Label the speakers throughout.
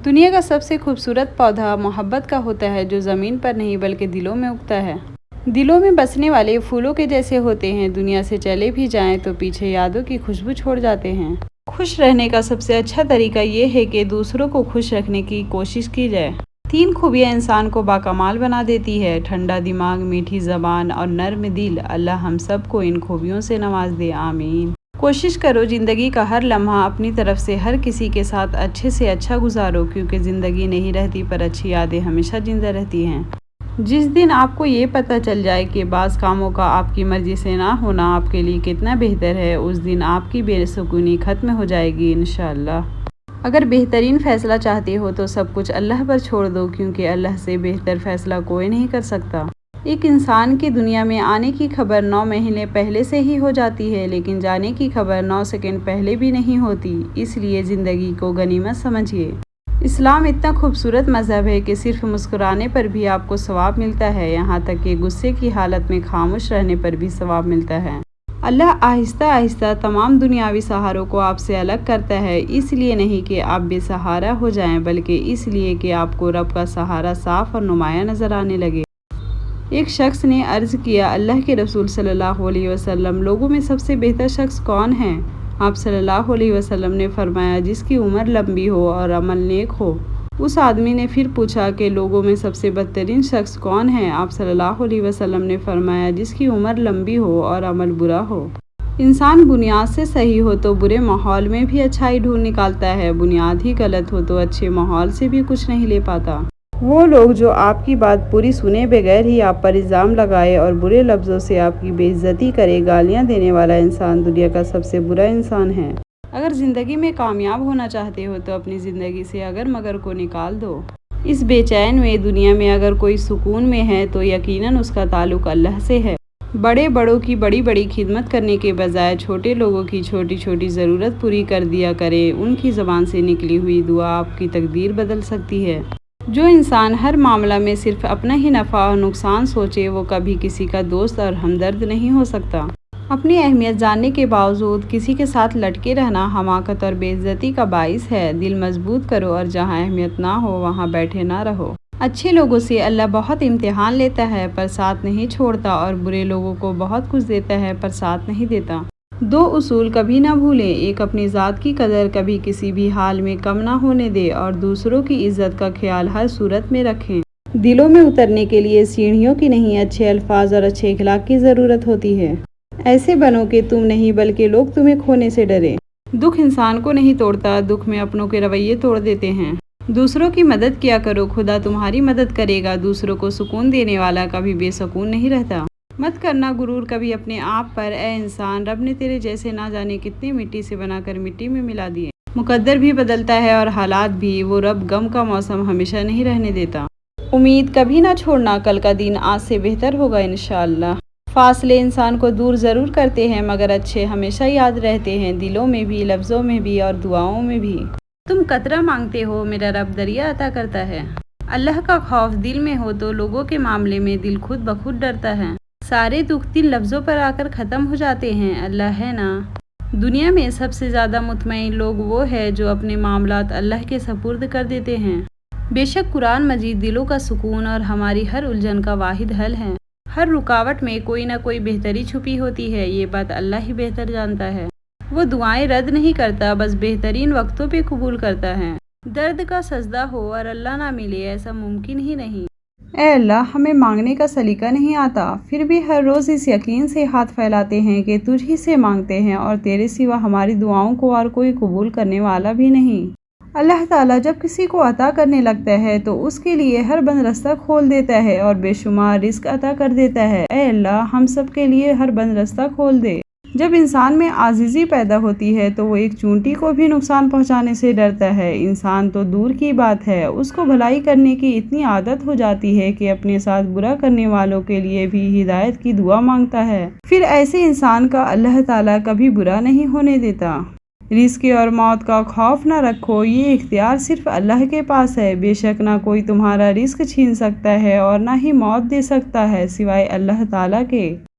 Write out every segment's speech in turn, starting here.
Speaker 1: دنیا کا سب سے خوبصورت پودا محبت کا ہوتا ہے، جو زمین پر نہیں بلکہ دلوں میں اگتا ہے۔ دلوں میں بسنے والے پھولوں کے جیسے ہوتے ہیں، دنیا سے چلے بھی جائیں تو پیچھے یادوں کی خوشبو چھوڑ جاتے ہیں۔ خوش رہنے کا سب سے اچھا طریقہ یہ ہے کہ دوسروں کو خوش رکھنے کی کوشش کی جائے۔ 3 خوبیاں انسان کو باکمال بنا دیتی ہے: ٹھنڈا دماغ، میٹھی زبان اور نرم دل۔ اللہ ہم سب کو ان خوبیوں سے نواز دے، آمین۔ کوشش کرو زندگی کا ہر لمحہ اپنی طرف سے ہر کسی کے ساتھ اچھے سے اچھا گزارو، کیونکہ زندگی نہیں رہتی پر اچھی یادیں ہمیشہ زندہ رہتی ہیں۔ جس دن آپ کو یہ پتہ چل جائے کہ بعض کاموں کا آپ کی مرضی سے نہ ہونا آپ کے لیے کتنا بہتر ہے، اس دن آپ کی بے سکونی ختم ہو جائے گی انشاءاللہ۔ اگر بہترین فیصلہ چاہتے ہو تو سب کچھ اللہ پر چھوڑ دو، کیونکہ اللہ سے بہتر فیصلہ کوئی نہیں کر سکتا۔ ایک انسان کی دنیا میں آنے کی خبر 9 مہینے پہلے سے ہی ہو جاتی ہے، لیکن جانے کی خبر 9 سیکنڈ پہلے بھی نہیں ہوتی، اس لیے زندگی کو غنیمت سمجھیے۔ اسلام اتنا خوبصورت مذہب ہے کہ صرف مسکرانے پر بھی آپ کو ثواب ملتا ہے، یہاں تک کہ غصے کی حالت میں خاموش رہنے پر بھی ثواب ملتا ہے۔ اللہ آہستہ آہستہ تمام دنیاوی سہاروں کو آپ سے الگ کرتا ہے، اس لیے نہیں کہ آپ بے سہارا ہو جائیں، بلکہ اس لیے کہ آپ کو رب کا سہارا صاف اور نمایاں نظر آنے لگے۔ ایک شخص نے عرض کیا، اللہ کے رسول صلی اللہ علیہ وسلم، لوگوں میں سب سے بہتر شخص کون ہے؟ آپ صلی اللہ علیہ وسلم نے فرمایا، جس کی عمر لمبی ہو اور عمل نیک ہو۔ اس آدمی نے پھر پوچھا کہ لوگوں میں سب سے بدترین شخص کون ہے؟ آپ صلی اللہ علیہ وسلم نے فرمایا، جس کی عمر لمبی ہو اور عمل برا ہو۔ انسان بنیاد سے صحیح ہو تو برے ماحول میں بھی اچھائی ڈھونڈ نکالتا ہے، بنیاد ہی غلط ہو تو اچھے ماحول سے بھی کچھ نہیں لے پاتا۔ وہ لوگ جو آپ کی بات پوری سنے بغیر ہی آپ پر الزام لگائے اور برے لفظوں سے آپ کی بے عزتی کرے، گالیاں دینے والا انسان دنیا کا سب سے برا انسان ہے۔ اگر زندگی میں کامیاب ہونا چاہتے ہو تو اپنی زندگی سے اگر مگر کو نکال دو۔ اس بے چین میں دنیا میں اگر کوئی سکون میں ہے تو یقیناً اس کا تعلق اللہ سے ہے۔ بڑے بڑوں کی بڑی بڑی خدمت کرنے کے بجائے چھوٹے لوگوں کی چھوٹی چھوٹی ضرورت پوری کر دیا کریں، ان کی زبان سے نکلی ہوئی دعا آپ کی تقدیر بدل سکتی ہے۔ جو انسان ہر معاملہ میں صرف اپنا ہی نفع اور نقصان سوچے، وہ کبھی کسی کا دوست اور ہمدرد نہیں ہو سکتا۔ اپنی اہمیت جاننے کے باوجود کسی کے ساتھ لٹکے رہنا حماقت اور بے عزتی کا باعث ہے۔ دل مضبوط کرو اور جہاں اہمیت نہ ہو وہاں بیٹھے نہ رہو۔ اچھے لوگوں سے اللہ بہت امتحان لیتا ہے پر ساتھ نہیں چھوڑتا، اور برے لوگوں کو بہت کچھ دیتا ہے پر ساتھ نہیں دیتا۔ 2 اصول کبھی نہ بھولیں، ایک اپنی ذات کی قدر کبھی کسی بھی حال میں کم نہ ہونے دے، اور دوسروں کی عزت کا خیال ہر صورت میں رکھیں۔ دلوں میں اترنے کے لیے سیڑھیوں کی نہیں، اچھے الفاظ اور اچھے اخلاق کی ضرورت ہوتی ہے۔ ایسے بنو کہ تم نہیں بلکہ لوگ تمہیں کھونے سے ڈریں۔ دکھ انسان کو نہیں توڑتا، دکھ میں اپنوں کے رویے توڑ دیتے ہیں۔ دوسروں کی مدد کیا کرو، خدا تمہاری مدد کرے گا۔ دوسروں کو سکون دینے والا کبھی بے سکون نہیں رہتا۔ مت کرنا غرور کبھی اپنے آپ پر، اے انسان، رب نے تیرے جیسے نہ جانے کتنے مٹی سے بنا کر مٹی میں ملا دیے۔ مقدر بھی بدلتا ہے اور حالات بھی، وہ رب غم کا موسم ہمیشہ نہیں رہنے دیتا۔ امید کبھی نہ چھوڑنا، کل کا دن آج سے بہتر ہوگا انشاءاللہ۔ فاصلے انسان کو دور ضرور کرتے ہیں مگر اچھے ہمیشہ یاد رہتے ہیں، دلوں میں بھی، لفظوں میں بھی اور دعاؤں میں بھی۔ تم قطرہ مانگتے ہو، میرا رب دریا عطا کرتا ہے۔ اللہ کا خوف دل میں ہو تو لوگوں کے معاملے میں دل خود بخود ڈرتا ہے۔ سارے دکھ تن لفظوں پر آ کر ختم ہو جاتے ہیں، اللہ ہے نا۔ دنیا میں سب سے زیادہ مطمئن لوگ وہ ہیں جو اپنے معاملات اللہ کے سپرد کر دیتے ہیں۔ بے شک قرآن مجید دلوں کا سکون اور ہماری ہر الجھن کا واحد حل ہے۔ ہر رکاوٹ میں کوئی نہ کوئی بہتری چھپی ہوتی ہے، یہ بات اللہ ہی بہتر جانتا ہے۔ وہ دعائیں رد نہیں کرتا، بس بہترین وقتوں پہ قبول کرتا ہے۔ درد کا سجدہ ہو اور اللہ نہ ملے، ایسا ممکن ہی نہیں۔ اے اللہ، ہمیں مانگنے کا سلیقہ نہیں آتا، پھر بھی ہر روز اس یقین سے ہاتھ پھیلاتے ہیں کہ تجھ ہی سے مانگتے ہیں اور تیرے سوا ہماری دعاؤں کو اور کوئی قبول کرنے والا بھی نہیں۔ اللہ تعالیٰ جب کسی کو عطا کرنے لگتا ہے تو اس کے لیے ہر بند رستہ کھول دیتا ہے اور بے شمار رزق عطا کر دیتا ہے۔ اے اللہ، ہم سب کے لیے ہر بند رستہ کھول دے۔ جب انسان میں عاجزی پیدا ہوتی ہے تو وہ ایک چونٹی کو بھی نقصان پہنچانے سے ڈرتا ہے۔ انسان تو دور کی بات ہے، اس کو بھلائی کرنے کی اتنی عادت ہو جاتی ہے کہ اپنے ساتھ برا کرنے والوں کے لیے بھی ہدایت کی دعا مانگتا ہے۔ پھر ایسے انسان کا اللہ تعالیٰ کبھی برا نہیں ہونے دیتا۔ رزق اور موت کا خوف نہ رکھو، یہ اختیار صرف اللہ کے پاس ہے۔ بے شک نہ کوئی تمہارا رزق چھین سکتا ہے اور نہ ہی موت دے سکتا ہے سوائے اللہ تعالیٰ کے۔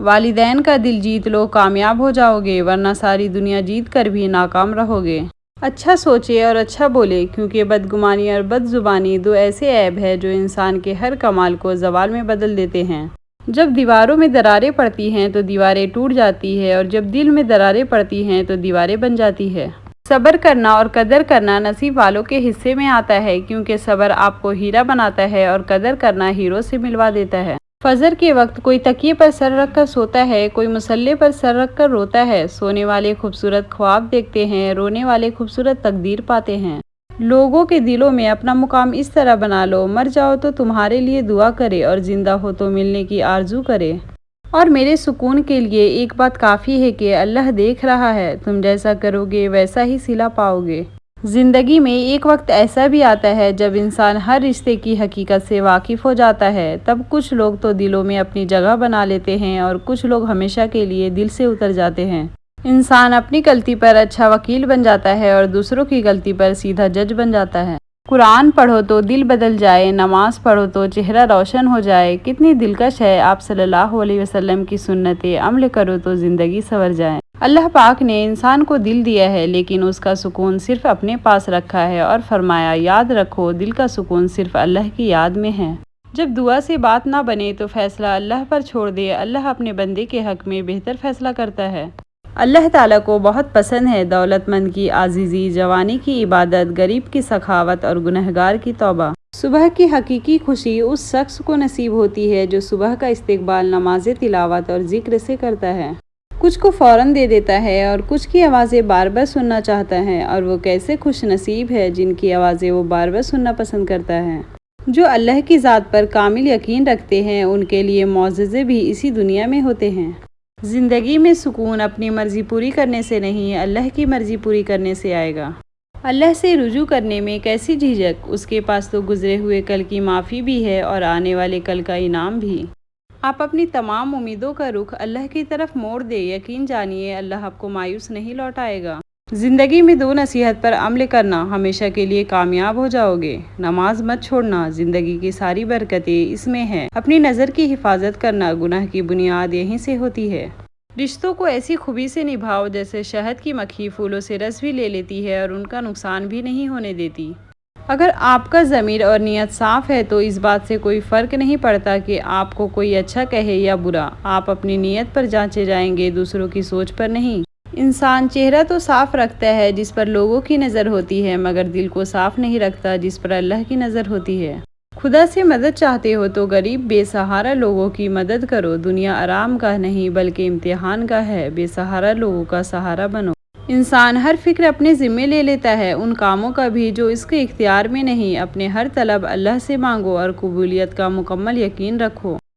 Speaker 1: والدین کا دل جیت لو، کامیاب ہو جاؤ گے، ورنہ ساری دنیا جیت کر بھی ناکام رہو گے۔ اچھا سوچے اور اچھا بولے، کیونکہ بدگمانی اور بد زبانی دو ایسے عیب ہیں جو انسان کے ہر کمال کو زوال میں بدل دیتے ہیں۔ جب دیواروں میں دراریں پڑتی ہیں تو دیواریں ٹوٹ جاتی ہیں، اور جب دل میں دراریں پڑتی ہیں تو دیواریں بن جاتی ہیں۔ صبر کرنا اور قدر کرنا نصیب والوں کے حصے میں آتا ہے، کیونکہ صبر آپ کو ہیرا بناتا ہے اور قدر کرنا ہیرو سے ملوا دیتا ہے۔ فجر کے وقت کوئی تکیے پر سر رکھ کر سوتا ہے، کوئی مصلے پر سر رکھ کر روتا ہے۔ سونے والے خوبصورت خواب دیکھتے ہیں، رونے والے خوبصورت تقدیر پاتے ہیں۔ لوگوں کے دلوں میں اپنا مقام اس طرح بنا لو، مر جاؤ تو تمہارے لیے دعا کرے اور زندہ ہو تو ملنے کی آرزو کرے۔ اور میرے سکون کے لیے ایک بات کافی ہے کہ اللہ دیکھ رہا ہے، تم جیسا کرو گے ویسا ہی صلہ پاؤ گے۔ زندگی میں ایک وقت ایسا بھی آتا ہے جب انسان ہر رشتے کی حقیقت سے واقف ہو جاتا ہے، تب کچھ لوگ تو دلوں میں اپنی جگہ بنا لیتے ہیں اور کچھ لوگ ہمیشہ کے لیے دل سے اتر جاتے ہیں۔ انسان اپنی غلطی پر اچھا وکیل بن جاتا ہے اور دوسروں کی غلطی پر سیدھا جج بن جاتا ہے۔ قرآن پڑھو تو دل بدل جائے، نماز پڑھو تو چہرہ روشن ہو جائے۔ کتنی دلکش ہے آپ صلی اللہ علیہ وسلم کی سنتیں، عمل کرو تو زندگی سنور جائے۔ اللہ پاک نے انسان کو دل دیا ہے، لیکن اس کا سکون صرف اپنے پاس رکھا ہے، اور فرمایا یاد رکھو دل کا سکون صرف اللہ کی یاد میں ہے۔ جب دعا سے بات نہ بنے تو فیصلہ اللہ پر چھوڑ دے، اللہ اپنے بندے کے حق میں بہتر فیصلہ کرتا ہے۔ اللہ تعالیٰ کو بہت پسند ہے دولت مند کی عاجزی، جوانی کی عبادت، غریب کی سخاوت اور گنہگار کی توبہ۔ صبح کی حقیقی خوشی اس شخص کو نصیب ہوتی ہے جو صبح کا استقبال نماز تلاوت اور ذکر سے کرتا ہے۔ کچھ کو فوراً دے دیتا ہے اور کچھ کی آوازیں بار بار سننا چاہتا ہے، اور وہ کیسے خوش نصیب ہے جن کی آوازیں وہ بار بار سننا پسند کرتا ہے۔ جو اللہ کی ذات پر کامل یقین رکھتے ہیں ان کے لیے معجزے بھی اسی دنیا میں ہوتے ہیں۔ زندگی میں سکون اپنی مرضی پوری کرنے سے نہیں، اللہ کی مرضی پوری کرنے سے آئے گا۔ اللہ سے رجوع کرنے میں کیسی جھجک، اس کے پاس تو گزرے ہوئے کل کی معافی بھی ہے اور آنے والے کل کا انعام بھی۔ آپ اپنی تمام امیدوں کا رخ اللہ کی طرف موڑ دے، یقین جانیے اللہ آپ کو مایوس نہیں لوٹائے گا۔ زندگی میں دو نصیحت پر عمل کرنا، ہمیشہ کے لیے کامیاب ہو جاؤ گے۔ نماز مت چھوڑنا، زندگی کی ساری برکتیں اس میں ہیں۔ اپنی نظر کی حفاظت کرنا، گناہ کی بنیاد یہیں سے ہوتی ہے۔ رشتوں کو ایسی خوبی سے نبھاؤ جیسے شہد کی مکھی پھولوں سے رس بھی لے لیتی ہے اور ان کا نقصان بھی نہیں ہونے دیتی۔ اگر آپ کا ضمیر اور نیت صاف ہے تو اس بات سے کوئی فرق نہیں پڑتا کہ آپ کو کوئی اچھا کہے یا برا، آپ اپنی نیت پر جانچے جائیں گے، دوسروں کی سوچ پر نہیں۔ انسان چہرہ تو صاف رکھتا ہے جس پر لوگوں کی نظر ہوتی ہے، مگر دل کو صاف نہیں رکھتا جس پر اللہ کی نظر ہوتی ہے۔ خدا سے مدد چاہتے ہو تو غریب بے سہارا لوگوں کی مدد کرو۔ دنیا آرام گاہ نہیں بلکہ امتحان گاہ ہے، بے سہارا لوگوں کا سہارا بنو۔ انسان ہر فکر اپنے ذمے لے لیتا ہے، ان کاموں کا بھی جو اس کے اختیار میں نہیں۔ اپنے ہر طلب اللہ سے مانگو اور قبولیت کا مکمل یقین رکھو۔